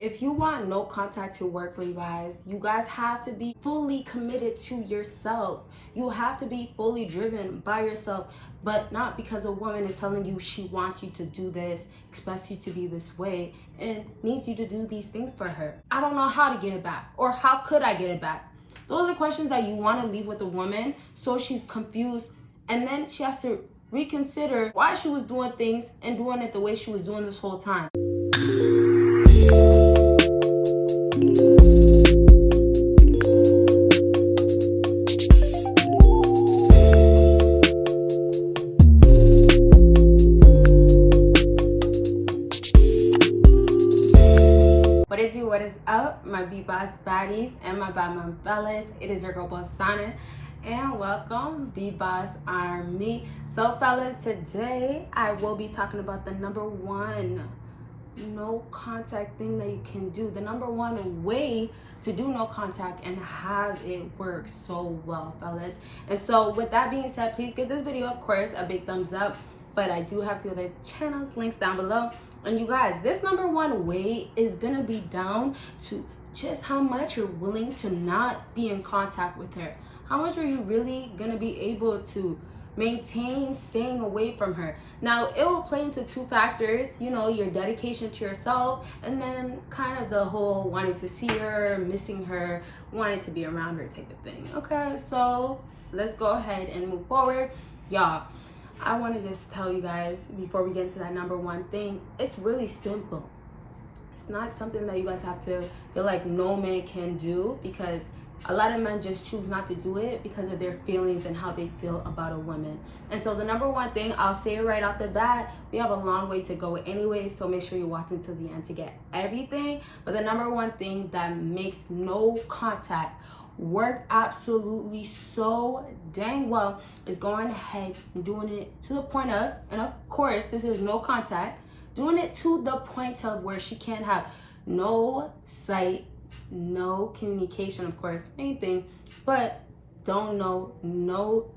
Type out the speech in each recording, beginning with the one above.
If you want no contact to work for you guys have to be fully committed to yourself. You have to be fully driven by yourself, but not because a woman is telling you she wants you to do this, expects you to be this way, and needs you to do these things for her. I don't know how to get it back, or how could I get it back? Those are questions that you want to leave with a woman so she's confused, and then she has to reconsider why she was doing things and doing it the way she was doing this whole time. What is up, my BBossBaddies and my Batman fellas? It is your girl Bosana, and welcome BBossArmy. So fellas, today I will be talking about the number one no contact thing that you can do, the number one way to do no contact and have it work so well, fellas. And so with that being said, please give this video, of course, a big thumbs up, but I do have the other channels links down below. And you guys, this number one way is gonna be down to just how much you're willing to not be in contact with her. How much are you really gonna be able to maintain staying away from her? Now, it will play into two factors, you know, your dedication to yourself, and then kind of the whole wanting to see her, missing her, wanting to be around her type of thing. Okay, so let's go ahead and move forward. Y'all, I want to just tell you guys before we get into that number one thing, it's really simple. It's not something that you guys have to feel like no man can do, because a lot of men just choose not to do it because of their feelings and how they feel about a woman. And so the number one thing, I'll say it right off the bat, we have a long way to go anyway, so make sure you watch until the end to get everything. But the number one thing that makes no contact work absolutely so dang well is going ahead and doing it to the point of, and of course this is no contact, doing it to the point of where she can't have no sight, no communication, of course, main thing, but don't know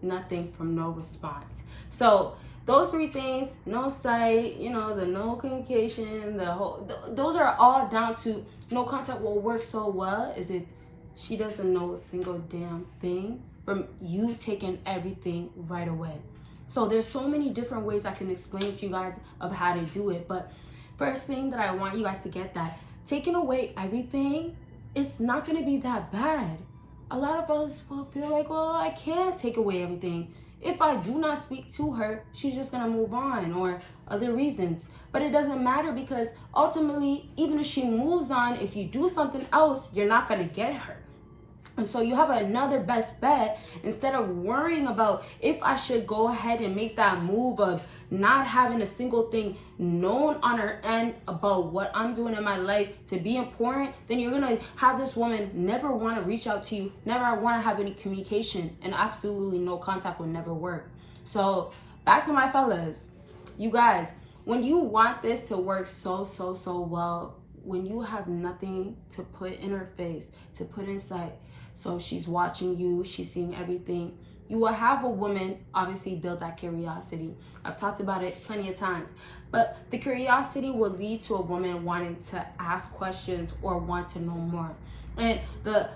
nothing from no response. So those three things, no sight, you know, the no communication, the whole, those are all down to no contact. Will work so well is if she doesn't know a single damn thing from you taking everything right away. So there's so many different ways I can explain to you guys of how to do it. But first thing that I want you guys to get, that taking away everything, it's not going to be that bad. A lot of us will feel like, well, I can't take away everything. If I do not speak to her, she's just going to move on, or other reasons. But it doesn't matter, because ultimately, even if she moves on, if you do something else, you're not going to get her. And so you have another best bet. Instead of worrying about if I should go ahead and make that move of not having a single thing known on her end about what I'm doing in my life to be important, then you're going to have this woman never want to reach out to you, never want to have any communication, and absolutely no contact will never work. So back to my fellas, you guys, when you want this to work so well, when you have nothing to put in her face, to put in sight, so she's watching you, she's seeing everything, you will have a woman obviously build that curiosity. I've talked about it plenty of times, but the curiosity will lead to a woman wanting to ask questions or want to know more. And the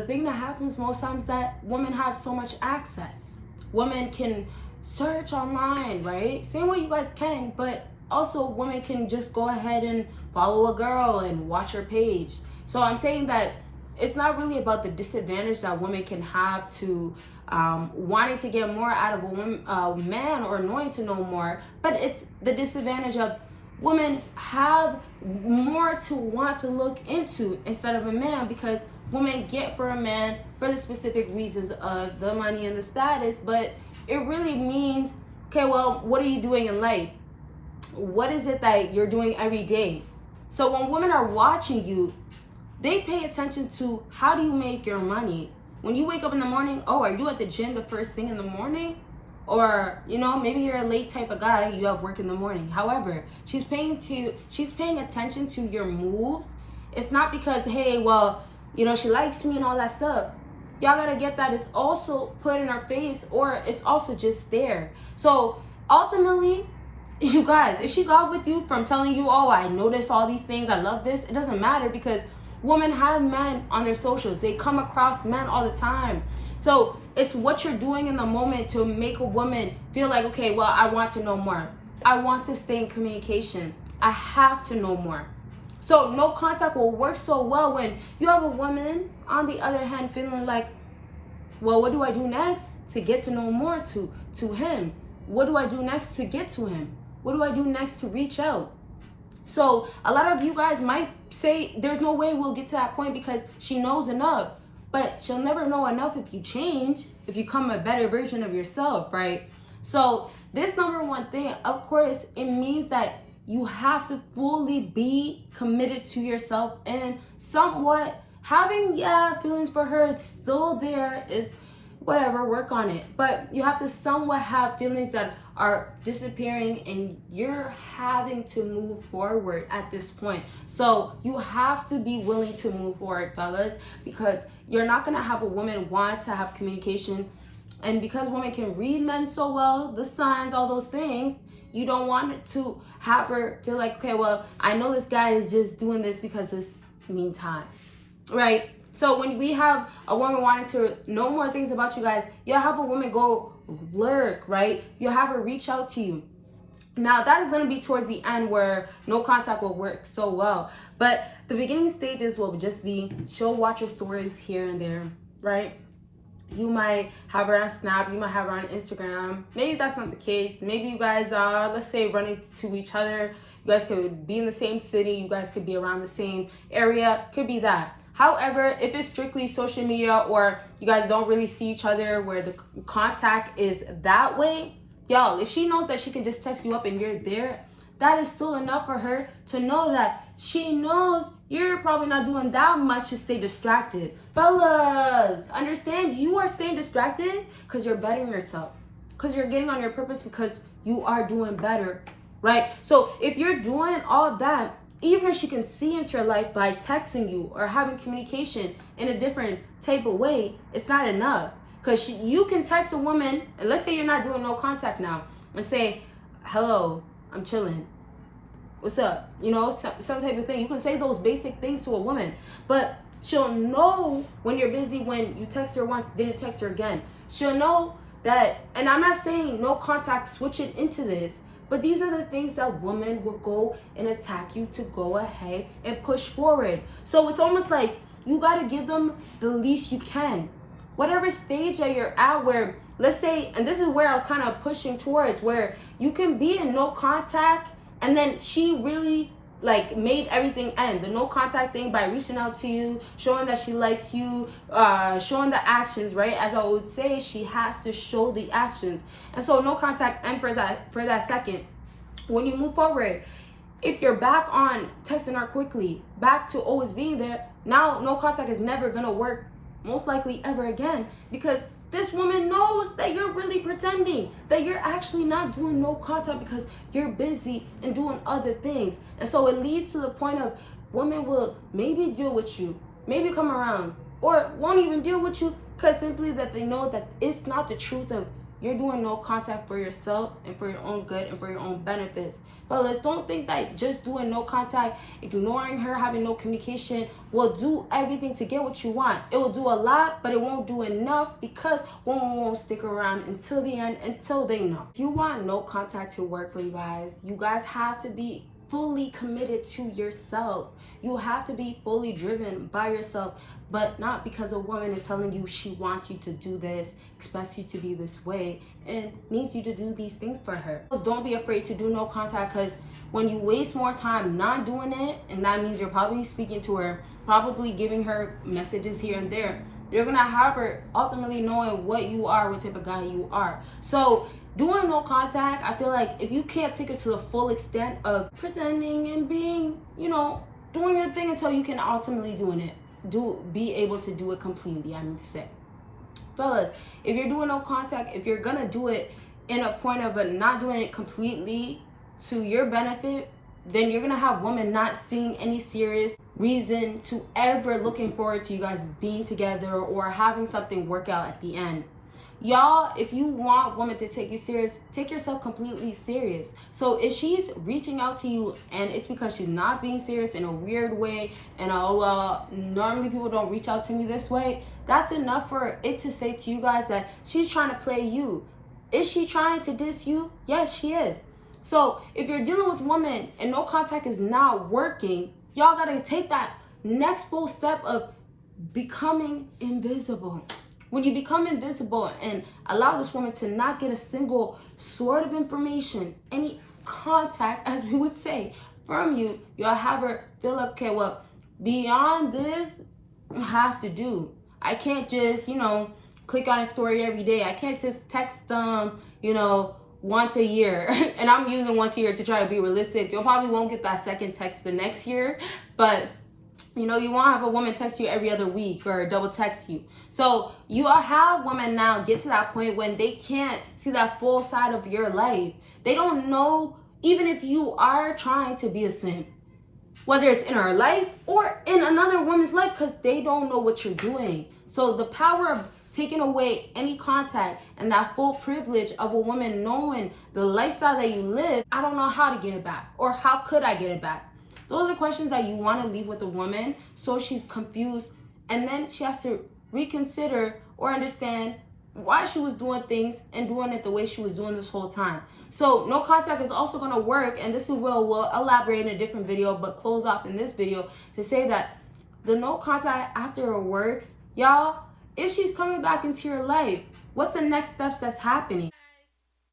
thing that happens most times, that women have so much access. Women can search online, right? Same way you guys can, but also women can just go ahead and follow a girl and watch her page. So I'm saying that it's not really about the disadvantage that women can have to wanting to get more out of a man, or knowing to know more, but it's the disadvantage of women have more to want to look into instead of a man, because women get for a man for the specific reasons of the money and the status, but it really means, okay, well, what are you doing in life? What is it that you're doing every day? So when women are watching you, they pay attention to how do you make your money. When you wake up in the morning, oh, are you at the gym the first thing in the morning? Or, you know, maybe you're a late type of guy, you have work in the morning. However, she's paying attention to your moves. It's not because, hey, well, you know, she likes me and all that stuff. Y'all gotta get that it's also put in her face, or it's also just there. So ultimately, You guys, if she got with you from telling you, oh, I notice all these things, I love this, it doesn't matter, because women have men on their socials. They come across men all the time. So it's what you're doing in the moment to make a woman feel like, okay, well, I want to know more. I want to stay in communication. I have to know more. So no contact will work so well when you have a woman, on the other hand, feeling like, well, what do I do next to get to know more to him? What do I do next to get to him? What do I do next to reach out? So a lot of you guys might say there's no way we'll get to that point because she knows enough. But she'll never know enough if you change, if you become a better version of yourself, right? So this number one thing, of course, it means that you have to fully be committed to yourself and somewhat having, feelings for her. It's still there, is whatever, work on it. But you have to somewhat have feelings that are disappearing and you're having to move forward at this point. So you have to be willing to move forward, fellas, because you're not going to have a woman want to have communication. And because women can read men so well, the signs, all those things, you don't want to have her feel like, okay, well, I know this guy is just doing this because this meantime, right? So when we have a woman wanting to know more things about you guys, you'll have a woman go lurk, right? You'll have her reach out to you. Now, that is going to be towards the end where no contact will work so well. But the beginning stages will just be, she'll watch your stories here and there, right? You might have her on Snap, you might have her on Instagram. Maybe that's not the case. Maybe you guys are, let's say, running to each other. You guys could be in the same city. You guys could be around the same area. Could be that. However, if it's strictly social media or you guys don't really see each other where the contact is that way, y'all, if she knows that she can just text you up and you're there, that is still enough for her to know that she knows you're probably not doing that much to stay distracted. Fellas, understand you are staying distracted because you're bettering yourself, because you're getting on your purpose, because you are doing better, right? So if you're doing all that, even if she can see into your life by texting you or having communication in a different type of way, it's not enough. Because you can text a woman, and let's say you're not doing no contact now, and say, hello, I'm chilling. What's up? You know, some type of thing. You can say those basic things to a woman, but she'll know when you're busy, when you text her once, didn't text her again. She'll know that, and I'm not saying no contact, switch it into this, but these are the things that women will go and attack you to go ahead and push forward. So it's almost like you got to give them the least you can. Whatever stage that you're at where, let's say, and this is where I was kind of pushing towards, where you can be in no contact and then she really like made everything end. The no contact thing by reaching out to you, showing that she likes you, showing the actions, right? As I would say, she has to show the actions. And so no contact end for that second. When you move forward, if you're back on texting her quickly, back to always being there, now no contact is never gonna work, most likely ever again, because this woman knows that you're really pretending, that you're actually not doing no contact because you're busy and doing other things. And so it leads to the point of women will maybe deal with you, maybe come around, or won't even deal with you because simply that they know that it's not the truth of you're doing no contact for yourself and for your own good and for your own benefits. Fellas, don't think that just doing no contact, ignoring her, having no communication will do everything to get what you want. It will do a lot, but it won't do enough because women won't stick around until the end, until they know. If you want no contact to work for you guys have to be fully committed to yourself. You have to be fully driven by yourself, but not because a woman is telling you she wants you to do this, expects you to be this way, and needs you to do these things for her. Don't be afraid to do no contact, because when you waste more time not doing it, and that means you're probably speaking to her, probably giving her messages here and there, you're gonna have her ultimately knowing what you are, what type of guy you are. So doing no contact, I feel like if you can't take it to the full extent of pretending and being, doing your thing until you can ultimately be able to do it completely, I mean to say. Fellas, if you're doing no contact, if you're gonna do it in a point of not doing it completely to your benefit, then you're gonna have women not seeing any serious reason to ever looking forward to you guys being together or having something work out at the end. y'all, if you want women to take you serious, take yourself completely serious. So if she's reaching out to you and it's because she's not being serious in a weird way, and oh well, normally people don't reach out to me this way, that's enough for it to say to you guys that she's trying to play you. Is she trying to diss you? Yes, she is. So if you're dealing with women and no contact is not working, y'all gotta take that next full step of becoming invisible. When you become invisible and allow this woman to not get a single sort of information, any contact, as we would say, from you, you'll have her feel, okay, well, beyond this, I have to do. I can't just, click on a story every day. I can't just text them, once a year. And I'm using once a year to try to be realistic. You probably won't get that second text the next year, but you won't have a woman text you every other week or double text you. So you have women now get to that point when they can't see that full side of your life. They don't know, even if you are trying to be a simp, whether it's in her life or in another woman's life, because they don't know what you're doing. So the power of taking away any contact and that full privilege of a woman knowing the lifestyle that you live, I don't know how to get it back, or how could I get it back? Those are questions that you want to leave with a woman so she's confused, and then she has to reconsider or understand why she was doing things and doing it the way she was doing this whole time. So no contact is also going to work, and this we'll elaborate in a different video, but close off in this video to say that the no contact after it works, y'all, if she's coming back into your life, what's the next steps that's happening?